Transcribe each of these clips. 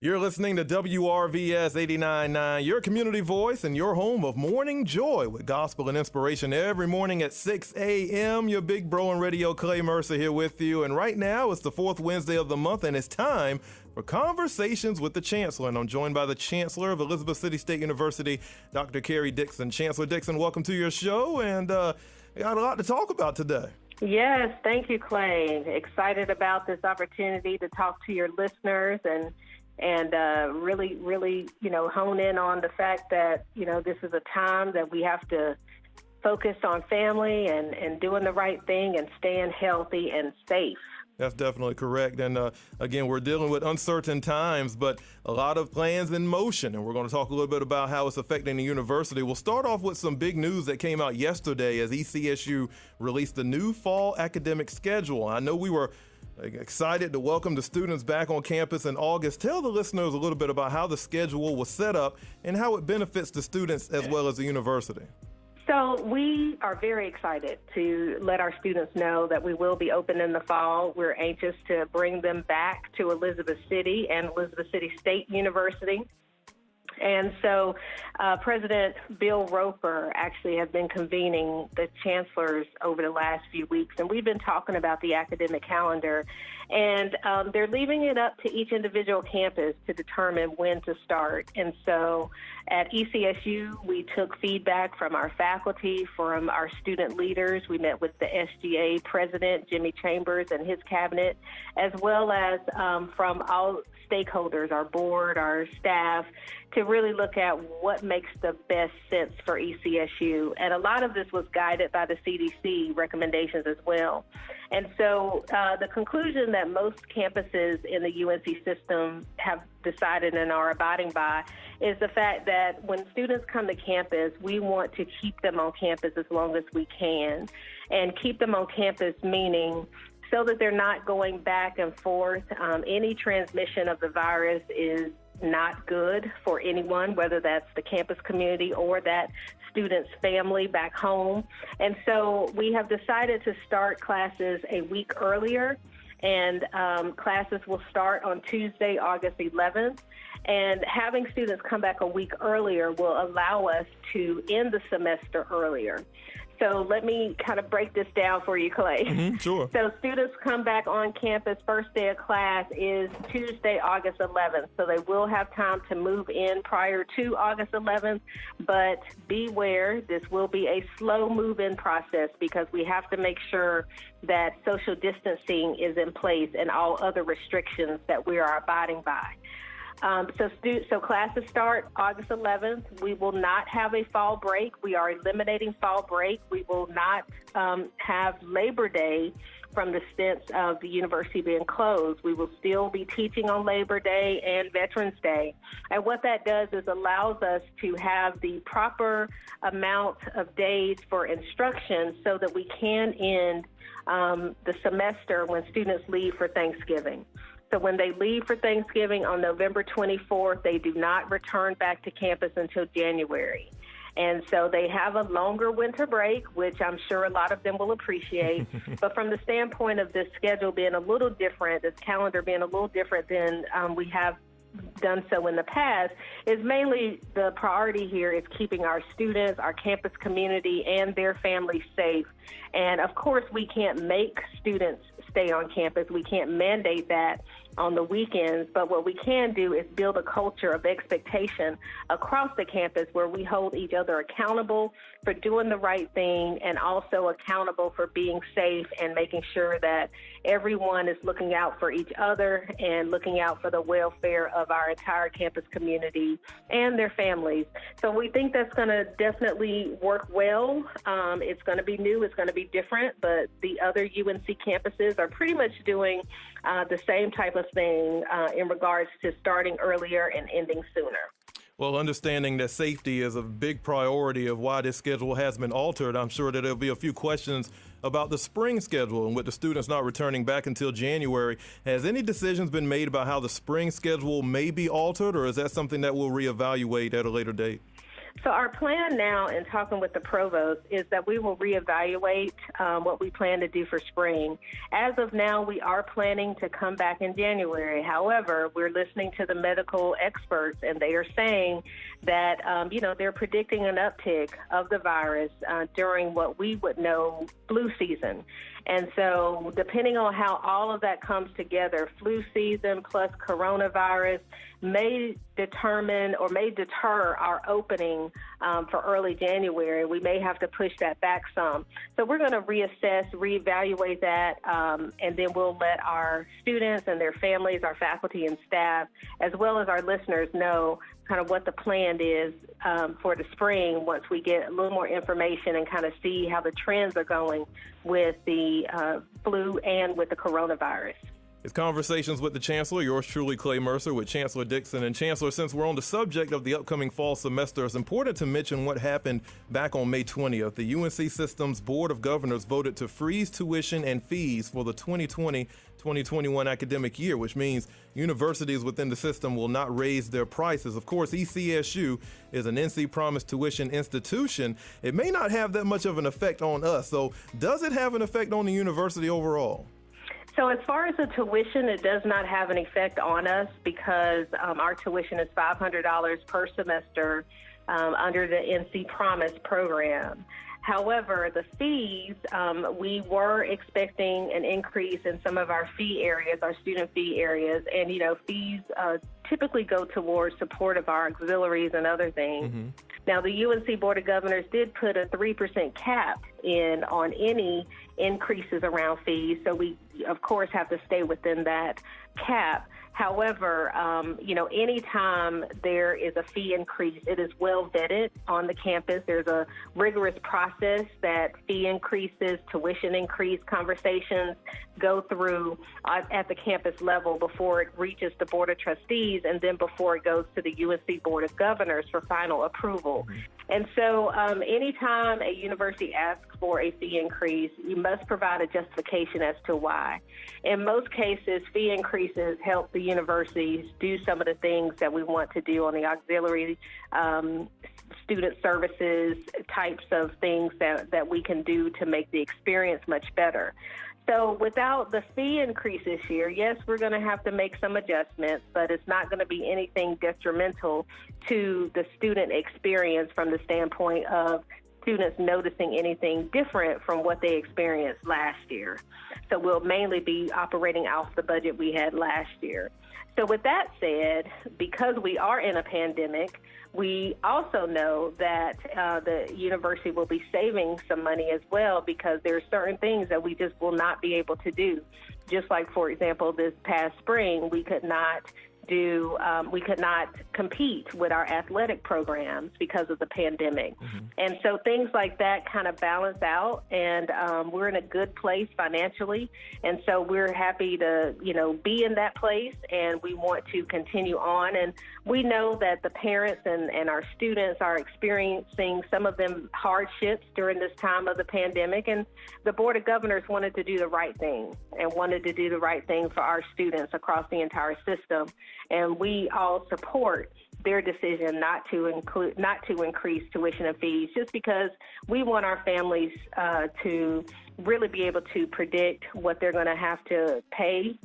You're listening to WRVS 89.9, your community voice and your home of morning joy with gospel and inspiration every morning at 6 a.m. Your big bro on radio, Clay Mercer, here with you. And right now, it's the fourth Wednesday of the month, and it's time for Conversations with the Chancellor. And I'm joined by the Chancellor of Elizabeth City State University, Dr. Karrie Dixon. Chancellor Dixon, welcome to your show, and we got a lot to talk about today. Yes, thank you, Clay. Excited about this opportunity to talk to your listeners and really, hone in on the fact that, this is a time that we have to focus on family and doing the right thing and staying healthy and safe. That's definitely correct. And again, we're dealing with uncertain times, but a lot of plans in motion. And we're going to talk a little bit about how it's affecting the university. We'll start off with some big news that came out yesterday as ECSU released the new fall academic schedule. I know we were excited to welcome the students back on campus in August. Tell the listeners a little bit about how the schedule was set up and how it benefits the students as well as the university. So we are very excited to let our students know that we will be open in the fall. We're anxious to bring them back to Elizabeth City and Elizabeth City State University. And so President Bill Roper actually has been convening the chancellors over the last few weeks, and we've been talking about the academic calendar. And they're leaving it up to each individual campus to determine when to start. And so at ECSU, we took feedback from our faculty, from our student leaders. We met with the SGA president, Jimmy Chambers, and his cabinet, as well as from all stakeholders, our board, our staff, to really look at what makes the best sense for ECSU. And a lot of this was guided by the CDC recommendations as well. And so the conclusion that most campuses in the UNC system have decided and are abiding by is the fact that when students come to campus, we want to keep them on campus as long as we can. And keep them on campus meaning so that they're not going back and forth. Any transmission of the virus is not good for anyone, whether that's the campus community or that student's family back home. And so we have decided to start classes a week earlier, and classes will start on Tuesday, August 11th. And having students come back a week earlier will allow us to end the semester earlier. So let me kind of break this down for you, Clay. Sure. So students come back on campus, first day of class is Tuesday, August 11th. So they will have time to move in prior to August 11th. But beware, this will be a slow move-in process because we have to make sure that social distancing is in place and all other restrictions that we are abiding by. So classes start August 11th. We will not have a fall break. We are eliminating fall break. We will not have Labor Day from the sense of the university being closed. We will still be teaching on Labor Day and Veterans Day. And what that does is allows us to have the proper amount of days for instruction so that we can end the semester when students leave for Thanksgiving. So when they leave for Thanksgiving on November 24th, they do not return back to campus until January. And so they have a longer winter break, which I'm sure a lot of them will appreciate. But from the standpoint of this schedule being a little different, this calendar being a little different than we have done so in the past, is mainly the priority here is keeping our students, our campus community, and their families safe. And of course, we can't make students stay on campus. We can't mandate that on the weekends, but what we can do is build a culture of expectation across the campus where we hold each other accountable for doing the right thing and also accountable for being safe and making sure that everyone is looking out for each other and looking out for the welfare of our entire campus community and their families. So we think that's going to definitely work well. It's going to be new, it's going to be different, but the other UNC campuses are pretty much doing the same type of thing in regards to starting earlier and ending sooner. Well, understanding that safety is a big priority of why this schedule has been altered, I'm sure that there'll be a few questions about the spring schedule and with the students not returning back until January. Has any decisions been made about how the spring schedule may be altered, or is that something that we'll reevaluate at a later date? So our plan now, in talking with the provost, is that we will reevaluate what we plan to do for spring. As of now, we are planning to come back in January. However, we're listening to the medical experts, and they are saying that, they're predicting an uptick of the virus during what we would know flu season. And so depending on how all of that comes together, flu season plus coronavirus may determine or may deter our opening for early January. We may have to push that back some. So we're going to reassess, reevaluate that, and then we'll let our students and their families, our faculty and staff, as well as our listeners know kind of what the plan is for the spring once we get a little more information and kind of see how the trends are going with the flu and with the coronavirus. It's Conversations with the Chancellor. Yours truly, Clay Mercer, with Chancellor Dixon. And Chancellor, since we're on the subject of the upcoming fall semester, it's important to mention what happened back on May 20th. The UNC System's Board of Governors voted to freeze tuition and fees for the 2020-2021 academic year, which means universities within the system will not raise their prices. Of course, ECSU is an NC Promise tuition institution. It may not have that much of an effect on us. So does it have an effect on the university overall? So as far as the tuition, it does not have an effect on us because our tuition is $500 per semester under the NC Promise program. However, the fees, we were expecting an increase in some of our fee areas, our student fee areas, and, fees typically go towards support of our auxiliaries and other things. Mm-hmm. Now, the UNC Board of Governors did put a 3% cap in on any increases around fees, so we, of course, have to stay within that cap. However, anytime there is a fee increase, it is well vetted on the campus. There's a rigorous process that fee increases, tuition increase conversations go through at the campus level before it reaches the Board of Trustees and then before it goes to the UNC Board of Governors for final approval. Mm-hmm. And so anytime a university asks for a fee increase, you must provide a justification as to why. In most cases, fee increases help the universities do some of the things that we want to do on the auxiliary student services types of things that we can do to make the experience much better. So without the fee increase this year, yes, we're going to have to make some adjustments, but it's not going to be anything detrimental to the student experience from the standpoint of students noticing anything different from what they experienced last year. So we'll mainly be operating off the budget we had last year. So with that said, because we are in a pandemic, we also know that the university will be saving some money as well because there are certain things that we just will not be able to do. Just like, for example, this past spring, we could not compete with our athletic programs because of the pandemic. Mm-hmm. And so things like that kind of balance out, and we're in a good place financially. And so we're happy to, be in that place, and we want to continue on. And we know that the parents and our students are experiencing some of them hardships during this time of the pandemic. And the Board of Governors wanted to do the right thing and wanted to do the right thing for our students across the entire system. And we all support their decision not to increase tuition and fees, just because we want our families to really be able to predict what they're going to have to pay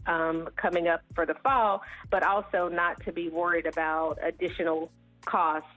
coming up for the fall, but also not to be worried about additional costs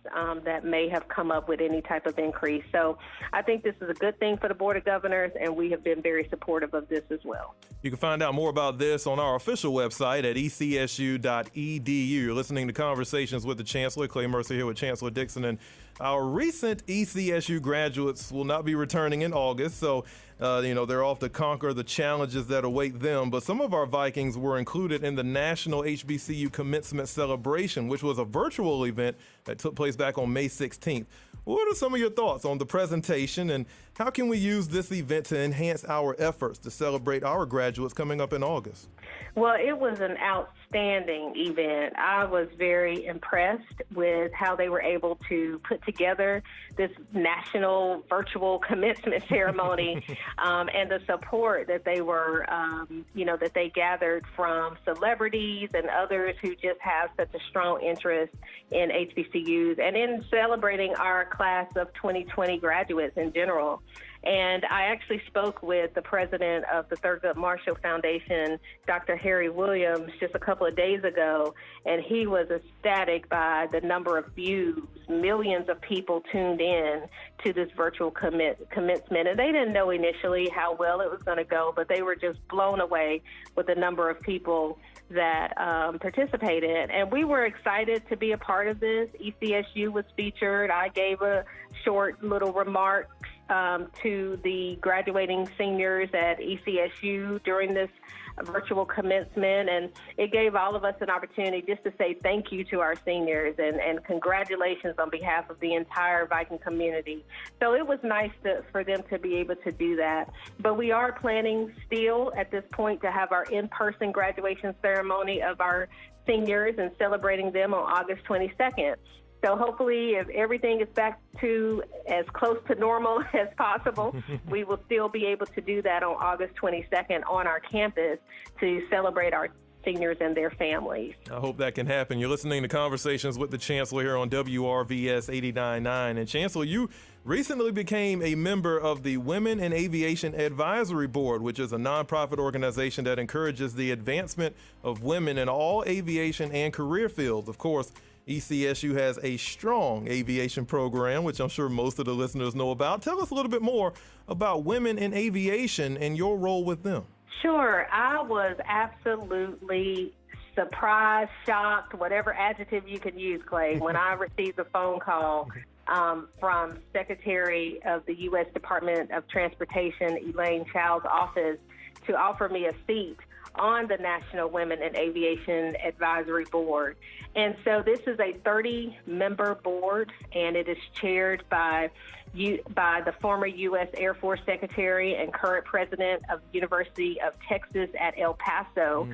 that may have come up with any type of increase. So I think this is a good thing for the Board of Governors, and we have been very supportive of this as well. You can find out more about this on our official website at ecsu.edu. You're listening to Conversations with the Chancellor. Clay Mercer here with Chancellor Dixon. And our recent ECSU graduates will not be returning in August, so they're off to conquer the challenges that await them. But some of our Vikings were included in the National Hbcu Commencement celebration, which was a virtual event that took place back on May 16th. What are some of your thoughts on the presentation, and How can we use this event to enhance our efforts to celebrate our graduates coming up in August? Well, it was an outstanding event. I was very impressed with how they were able to put together this national virtual commencement ceremony and the support that they were, that they gathered from celebrities and others who just have such a strong interest in HBCUs and in celebrating our class of 2020 graduates in general. And I actually spoke with the president of the Thurgood Marshall Foundation, Dr. Harry Williams, just a couple of days ago, and he was ecstatic by the number of views. Millions of people tuned in to this virtual commencement, and they didn't know initially how well it was going to go, but they were just blown away with the number of people that participated. And we were excited to be a part of this. ECSU was featured. I gave a short little remark to the graduating seniors at ECSU during this virtual commencement, and it gave all of us an opportunity just to say thank you to our seniors and congratulations on behalf of the entire Viking community. So it was nice for them to be able to do that. But we are planning still at this point to have our in-person graduation ceremony of our seniors and celebrating them on August 22nd. So hopefully, if everything is back to as close to normal as possible, we will still be able to do that on August 22nd on our campus to celebrate our seniors and their families. I hope that can happen. You're listening to Conversations with the Chancellor here on WRVS 89.9. And Chancellor, you recently became a member of the Women in Aviation Advisory Board, which is a nonprofit organization that encourages the advancement of women in all aviation and career fields. Of course, ECSU has a strong aviation program, which I'm sure most of the listeners know about. Tell us a little bit more about Women in Aviation and your role with them. Sure. I was absolutely surprised, shocked, whatever adjective you could use, Clay, when I received a phone call from Secretary of the U.S. Department of Transportation, Elaine Child's office, to offer me a seat on the National Women in Aviation Advisory Board. And so this is a 30-member board, and it is chaired by the former U.S. Air Force Secretary and current president of the University of Texas at El Paso.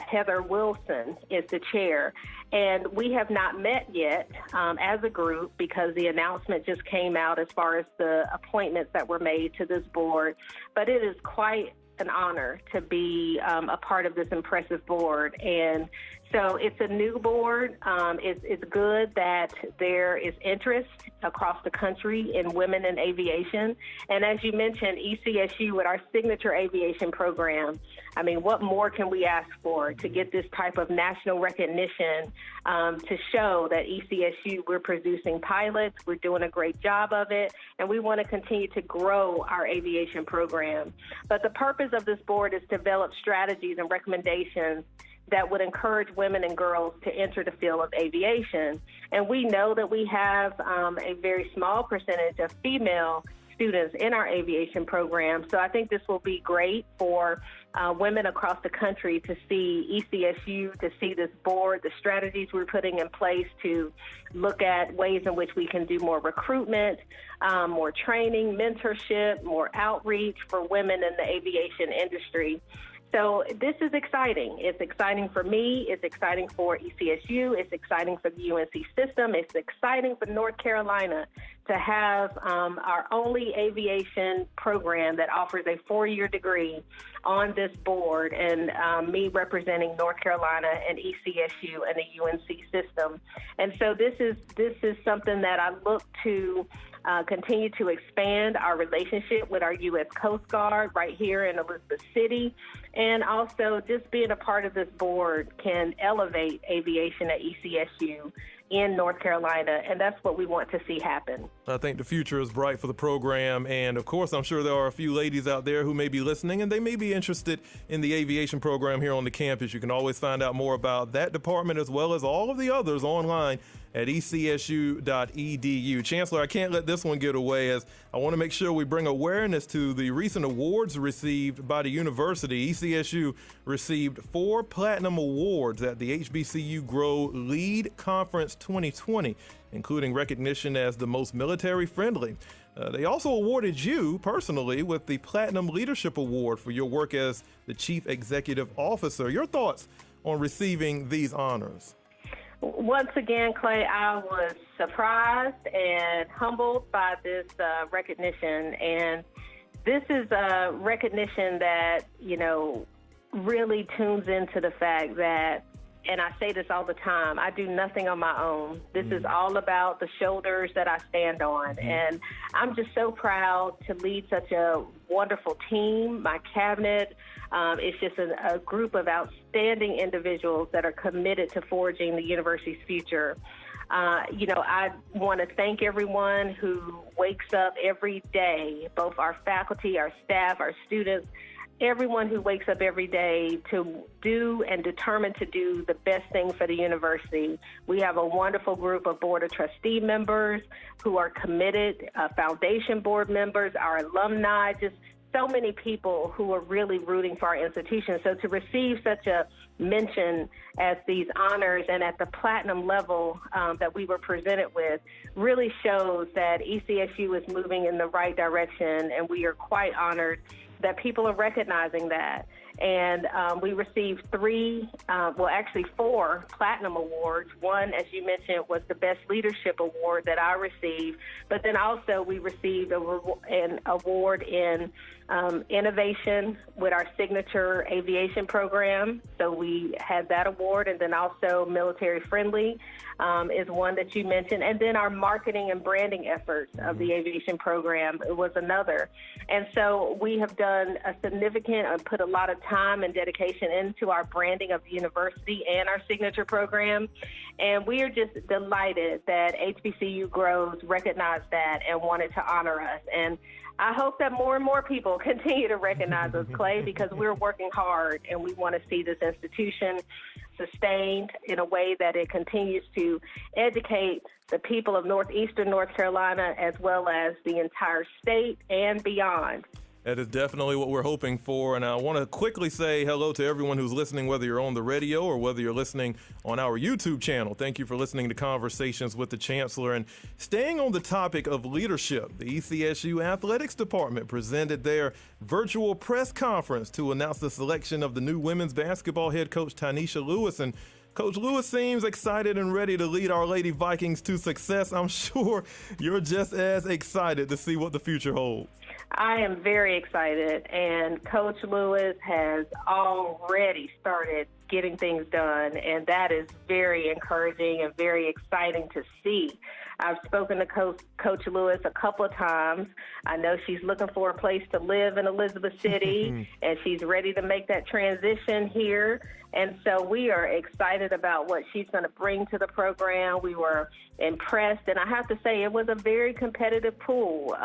Heather Wilson is the chair. And we have not met yet as a group because the announcement just came out as far as the appointments that were made to this board. But it is quite an honor to be a part of this impressive board. And so it's a new board. It's good that there is interest across the country in women in aviation. And as you mentioned, ECSU with our signature aviation program, I mean, what more can we ask for to get this type of national recognition to show that ECSU, we're producing pilots, we're doing a great job of it, and we want to continue to grow our aviation program. But the purpose of this board is to develop strategies and recommendations that would encourage women and girls to enter the field of aviation. And we know that we have a very small percentage of female students in our aviation program. So I think this will be great for women across the country to see ECSU, to see this board, the strategies we're putting in place to look at ways in which we can do more recruitment, more training, mentorship, more outreach for women in the aviation industry. So this is exciting. It's exciting for me. It's exciting for ECSU. It's exciting for the UNC system. It's exciting for North Carolina to have our only aviation program that offers a 4-year degree on this board, and me representing North Carolina and ECSU and the UNC system. And so this is something that I look to continue to expand our relationship with our U.S. Coast Guard right here in Elizabeth City. And also just being a part of this board can elevate aviation at ECSU in North Carolina, and that's what we want to see happen. I think the future is bright for the program, and of course I'm sure there are a few ladies out there who may be listening and they may be interested in the aviation program here on the campus. You can always find out more about that department as well as all of the others online at ecsu.edu. Chancellor, I can't let this one get away, as I want to make sure we bring awareness to the recent awards received by the university. ECSU received 4 platinum awards at the HBCU Grow Lead Conference 2020, including recognition as the most military friendly. They also awarded you personally with the Platinum Leadership Award for your work as the Chief Executive Officer. Your thoughts on receiving these honors? Once again, Clay, I was surprised and humbled by this recognition. And this is a recognition that, really tunes into the fact that, and I say this all the time, I do nothing on my own. This is all about the shoulders that I stand on. And I'm just so proud to lead such a wonderful team. My cabinet, it's just a group of outstanding individuals that are committed to forging the university's future. I want to thank everyone who wakes up every day, both our faculty, our staff, our students, everyone who wakes up every day to do and determined to do the best thing for the university. We have a wonderful group of Board of Trustee members who are committed, foundation board members, our alumni, just so many people who are really rooting for our institution. So to receive such a mention as these honors and at the platinum level that we were presented with really shows that ECSU is moving in the right direction, and we are quite honored that people are recognizing that. And we received four platinum awards. One, as you mentioned, was the Best Leadership Award that I received. But then also we received an award in innovation with our signature aviation program. So we had that award. And then also military friendly is one that you mentioned. And then our marketing and branding efforts of the aviation program was another. And so we have done a significant, put a lot of time and dedication into our branding of the university and our signature program. And we are just delighted that HBCU Grows recognized that and wanted to honor us. And I hope that more and more people continue to recognize us, Clay, because we're working hard and we want to see this institution sustained in a way that it continues to educate the people of northeastern North Carolina as well as the entire state and beyond. That is definitely what we're hoping for. And I want to quickly say hello to everyone who's listening, whether you're on the radio or whether you're listening on our YouTube channel. Thank you for listening to Conversations with the Chancellor. And staying on the topic of leadership, the ECSU Athletics Department presented their virtual press conference to announce the selection of the new women's basketball head coach, Tynesha Lewis. And Coach Lewis seems excited and ready to lead our Lady Vikings to success. I'm sure you're just as excited to see what the future holds. I am very excited, and Coach Lewis has already started getting things done, and that is very encouraging and very exciting to see. I've spoken to Coach Lewis a couple of times. I know she's looking for a place to live in Elizabeth City, and she's ready to make that transition here. And so we are excited about what she's going to bring to the program. We were impressed, and I have to say it was a very competitive pool.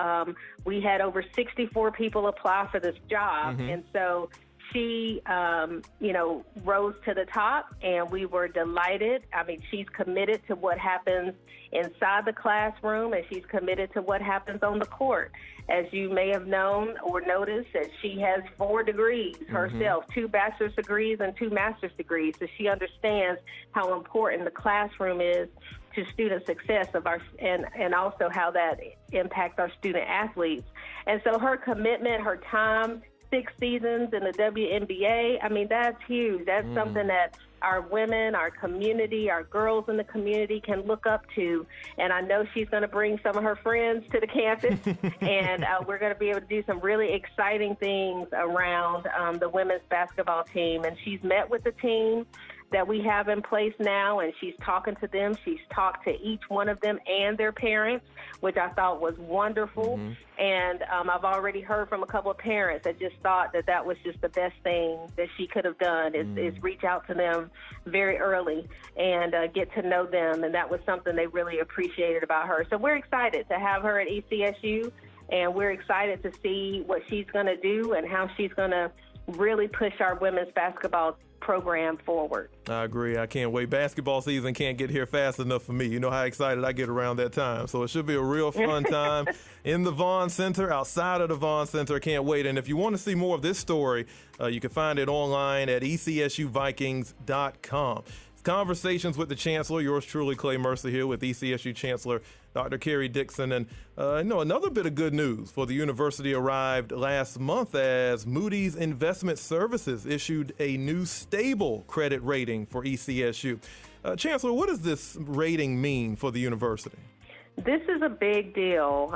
We had over 64 people apply for this job, and so she, rose to the top, and we were delighted. I mean, she's committed to what happens inside the classroom, and she's committed to what happens on the court. As you may have known or noticed, that she has 4 degrees herself, 2 bachelor's degrees and 2 master's degrees. So she understands how important the classroom is to student success of our, and also how that impacts our student athletes. And so her commitment, her time, 6 seasons in the WNBA, I mean, that's huge. That's something that our women, our community, our girls in the community can look up to. And I know she's going to bring some of her friends to the campus, and we're going to be able to do some really exciting things around the women's basketball team. And she's met with the team that we have in place now, and she's talking to them. She's talked to each one of them and their parents, which I thought was wonderful. And I've already heard from a couple of parents that just thought that that was just the best thing that she could have done is reach out to them very early and get to know them. And that was something they really appreciated about her. So we're excited to have her at ECSU, and we're excited to see what she's going to do and how she's going to really push our women's basketball program forward. I agree. I can't wait. Basketball season can't get here fast enough for me. You know how excited I get around that time. So it should be a real fun time in the Vaughn Center, outside of the Vaughn Center. Can't wait. And if you want to see more of this story, you can find it online at ECSUVikings.com. It's Conversations with the Chancellor. Yours truly, Clay Mercer, here with ECSU Chancellor Dr. Karrie Dixon. And another bit of good news for the university arrived last month as Moody's Investment Services issued a new stable credit rating for ECSU. Chancellor, what does this rating mean for the university? This is a big deal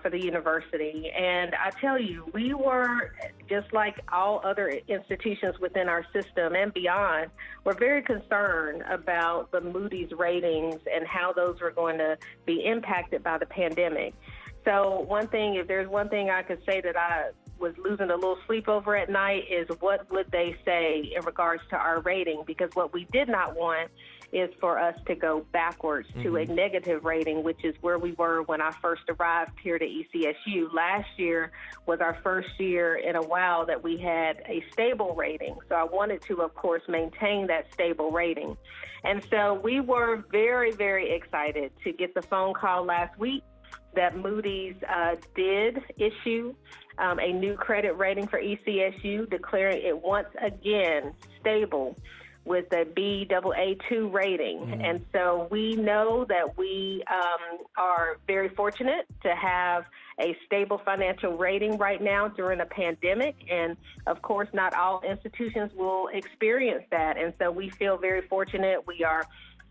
for the university, and I tell you, we were, just like all other institutions within our system and beyond, we're very concerned about the Moody's ratings and how those were going to be impacted by the pandemic. So if there's one thing I could say that I was losing a little sleep over at night is what would they say in regards to our rating, because what we did not want is for us to go backwards to a negative rating, which is where we were when I first arrived here to ECSU. Last year was our first year in a while that we had a stable rating. So I wanted to, of course, maintain that stable rating. And so we were very, very excited to get the phone call last week that Moody's did issue a new credit rating for ECSU, declaring it once again stable with a Baa2 rating. And so we know that we are very fortunate to have a stable financial rating right now during a pandemic. And of course, not all institutions will experience that. And so we feel very fortunate. We are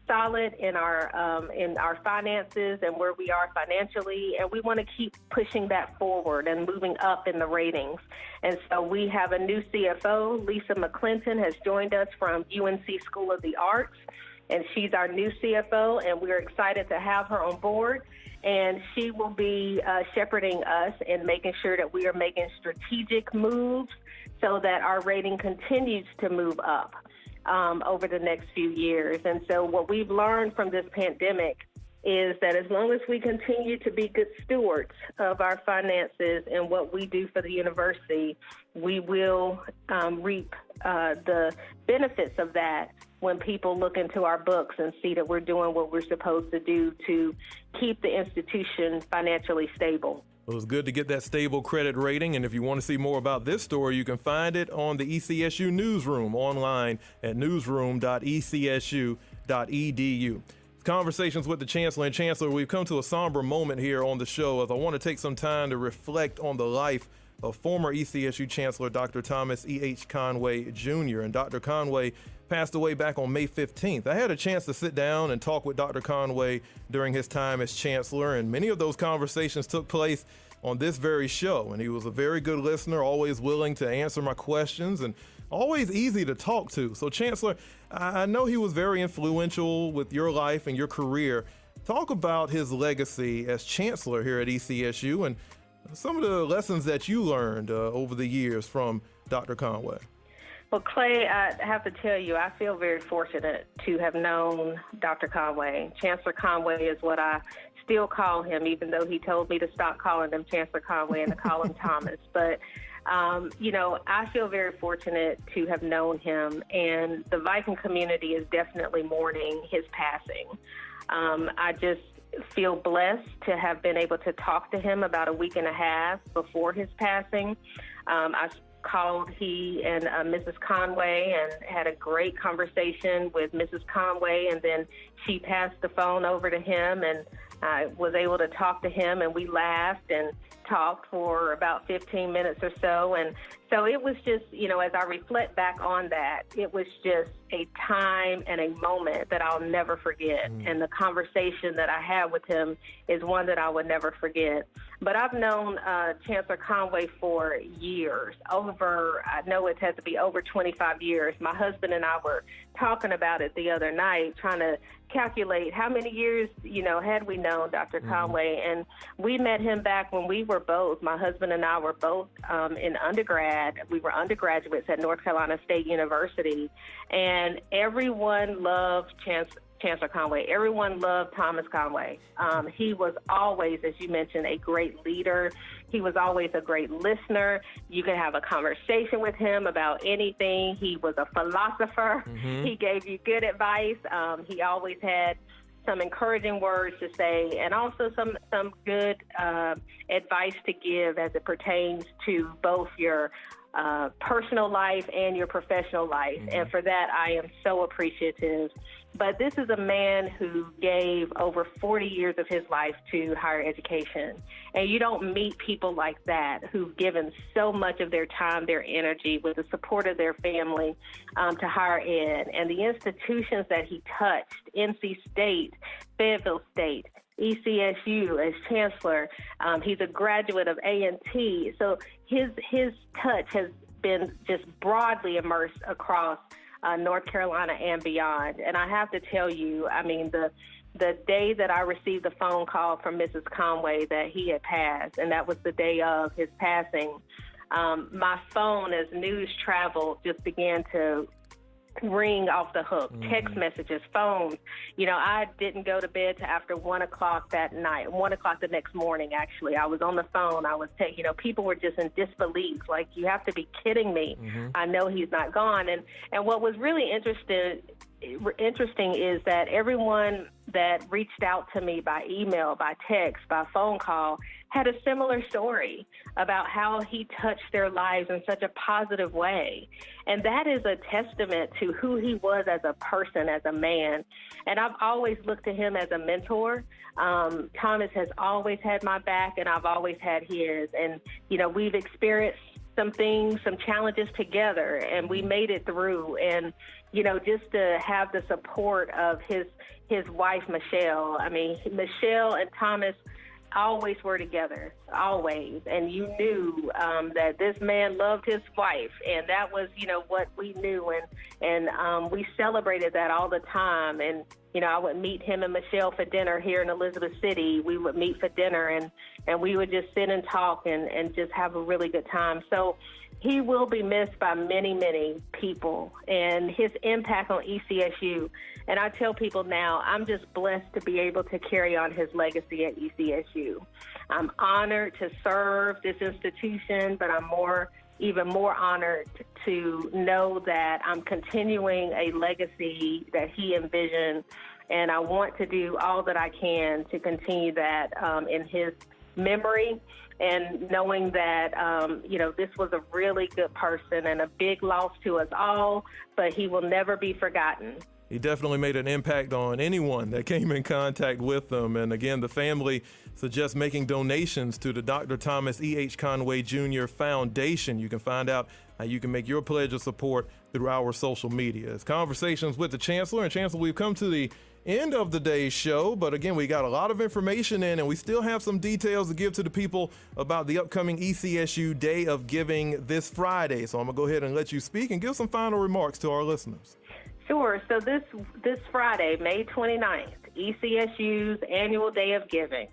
solid in our finances and where we are financially, and we want to keep pushing that forward and moving up in the ratings. And so we have a new CFO, Lisa McClinton, has joined us from UNC School of the Arts, and she's our new CFO, and we're excited to have her on board. And she will be shepherding us and making sure that we are making strategic moves so that our rating continues to move up over the next few years. And so what we've learned from this pandemic is that as long as we continue to be good stewards of our finances and what we do for the university, we will reap the benefits of that when people look into our books and see that we're doing what we're supposed to do to keep the institution financially stable. It was good to get that stable credit rating, and if you want to see more about this story, you can find it on the ECSU Newsroom online at newsroom.ecsu.edu. Conversations with the Chancellor. And Chancellor, we've come to a somber moment here on the show as I want to take some time to reflect on the life of former ECSU Chancellor Dr. Thomas E.H. Conway, Jr. And Dr. Conway passed away back on May 15th. I had a chance to sit down and talk with Dr. Conway during his time as Chancellor, and many of those conversations took place on this very show. And he was a very good listener, always willing to answer my questions, and always easy to talk to. So, Chancellor, I know he was very influential with your life and your career. Talk about his legacy as Chancellor here at ECSU and some of the lessons that you learned over the years from Dr. Conway. Well, Clay, I have to tell you, I feel very fortunate to have known Dr. Conway. Chancellor Conway is what I still call him, even though he told me to stop calling him Chancellor Conway and to call him Thomas. But, I feel very fortunate to have known him, and the Viking community is definitely mourning his passing. I just feel blessed to have been able to talk to him about a week and a half before his passing. I called he and Mrs. Conway and had a great conversation with Mrs. Conway, and then she passed the phone over to him, and I was able to talk to him, and we laughed and talked for about 15 minutes or so. And so it was just, as I reflect back on that, it was just a time and a moment that I'll never forget. And the conversation that I had with him is one that I would never forget. But I've known Chancellor Conway for years, I know it has to be over 25 years. My husband and I were talking about it the other night, trying to calculate how many years, had we known Dr. Conway. And we met him back when we were my husband and I were both in undergrad. We were undergraduates at North Carolina State University. And everyone loved Chancellor Conway. Everyone loved Thomas Conway. He was always, as you mentioned, a great leader. He was always a great listener. You could have a conversation with him about anything. He was a philosopher. He gave you good advice. He always had some encouraging words to say, and also some good advice to give as it pertains to both your personal life and your professional life. Mm-hmm. And for that, I am so appreciative. But this is a man who gave over 40 years of his life to higher education. And you don't meet people like that who've given so much of their time, their energy, with the support of their family to higher ed. And the institutions that he touched, NC State, Fayetteville State, ECSU as chancellor. He's a graduate of A&T. So his touch has been just broadly immersed across North Carolina and beyond. And I have to tell you, I mean, the day that I received the phone call from Mrs. Conway that he had passed, and that was the day of his passing, my phone, as news traveled, just began to ring off the hook. Mm-hmm. Text messages, phones. You know, I didn't go to bed till after 1 o'clock that night, 1 o'clock the next morning, actually. I was on the phone. I was people were just in disbelief. Like, you have to be kidding me. Mm-hmm. I know he's not gone. And what was really interesting is that everyone that reached out to me by email, by text, by phone call, had a similar story about how he touched their lives in such a positive way. And that is a testament to who he was as a person, as a man. And I've always looked to him as a mentor. Thomas has always had my back, and I've always had his. And, you know, we've experienced some things, some challenges together, and we made it through. And, you know, just to have the support of his wife, Michelle. I mean, Michelle and Thomas always were together, always. And you knew that this man loved his wife, and that was, you know, what we knew. And we celebrated that all the time. And, you know, I would meet him and Michelle for dinner here in Elizabeth City. We would meet for dinner, and we would just sit and talk and just have a really good time. So he will be missed by many, many people, and his impact on ECSU. And I tell people now, I'm just blessed to be able to carry on his legacy at ECSU. I'm honored to serve this institution, but I'm even more honored to know that I'm continuing a legacy that he envisioned, and I want to do all that I can to continue that in his memory, and knowing that, you know, this was a really good person and a big loss to us all, but he will never be forgotten. He definitely made an impact on anyone that came in contact with him. And again, the family suggests making donations to the Dr. Thomas E.H. Conway Jr. Foundation. You can find out how you can make your pledge of support through our social media. It's Conversations with the Chancellor. And Chancellor, we've come to the end of the day's show, but again, we got a lot of information in, and we still have some details to give to the people about the upcoming ECSU Day of Giving this Friday. So I'm gonna go ahead and let you speak and give some final remarks to our listeners. Sure. So this Friday, May 29th, ECSU's Annual Day of Giving.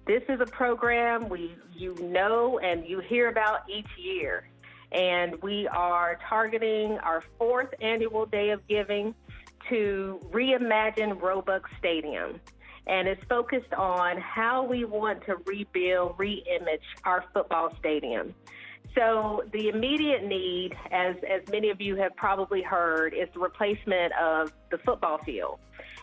This is a program you know and you hear about each year. And we are targeting our 4th Annual Day of Giving to reimagine Roebuck Stadium. And it's focused on how we want to rebuild, reimage our football stadium. So the immediate need, as many of you have probably heard, is the replacement of the football field.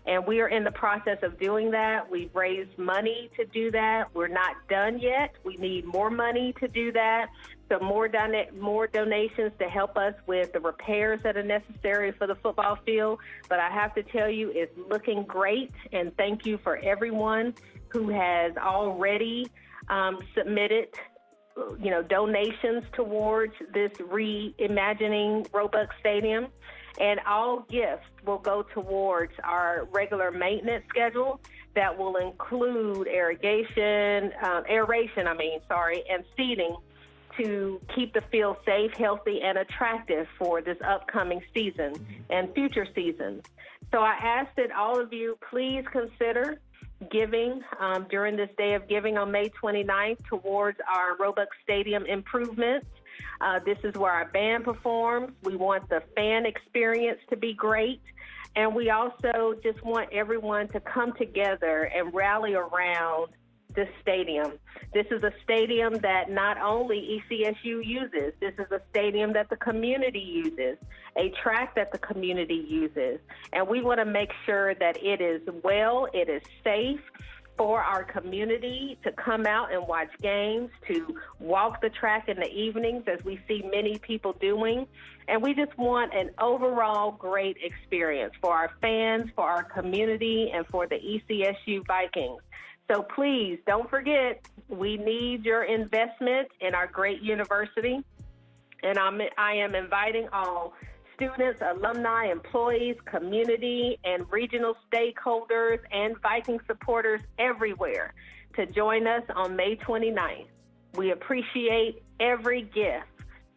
And we are in the process of doing that. We've raised money to do that. We're not done yet. We need more money to do that. So more donations to help us with the repairs that are necessary for the football field. But I have to tell you, it's looking great. And thank you for everyone who has already submitted donations towards this reimagining Roebuck Stadium. And all gifts will go towards our regular maintenance schedule that will include aeration, and seating to keep the field safe, healthy, and attractive for this upcoming season and future seasons. So I ask that all of you please consider giving during this Day of Giving on May 29th towards our Roebuck Stadium improvements. This is where our band performs. We want the fan experience to be great. And we also just want everyone to come together and rally around this stadium. This is a stadium that not only ECSU uses, this is a stadium that the community uses, a track that the community uses. And we want to make sure that it is well, it is safe, for our community to come out and watch games, to walk the track in the evenings, as we see many people doing. And we just want an overall great experience for our fans, for our community, and for the ECSU Vikings. So please don't forget, we need your investment in our great university. And I am inviting all students, alumni, employees, community, and regional stakeholders and Viking supporters everywhere to join us on May 29th. We appreciate every gift.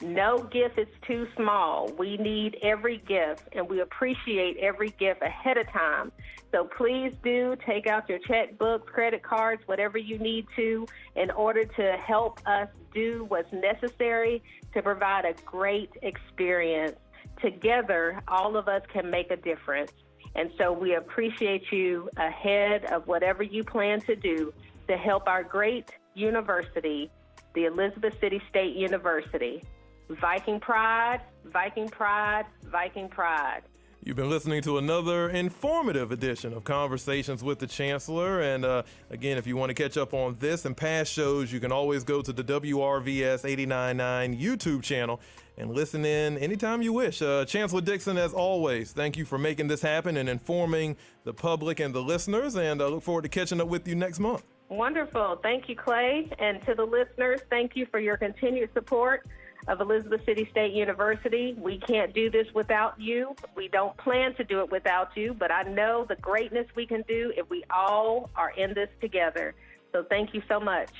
No gift is too small. We need every gift, and we appreciate every gift ahead of time. So please do take out your checkbooks, credit cards, whatever you need to, in order to help us do what's necessary to provide a great experience. Together, all of us can make a difference. And so we appreciate you ahead of whatever you plan to do to help our great university, the Elizabeth City State University. Viking pride, Viking pride, Viking pride. You've been listening to another informative edition of Conversations with the Chancellor. And again, if you want to catch up on this and past shows, you can always go to the WRVS 89.9 YouTube channel and listen in anytime you wish. Chancellor Dixon, as always, thank you for making this happen and informing the public and the listeners. And I look forward to catching up with you next month. Wonderful. Thank you, Clay. And to the listeners, thank you for your continued support of Elizabeth City State University. We can't do this without you. We don't plan to do it without you, but I know the greatness we can do if we all are in this together. So thank you so much.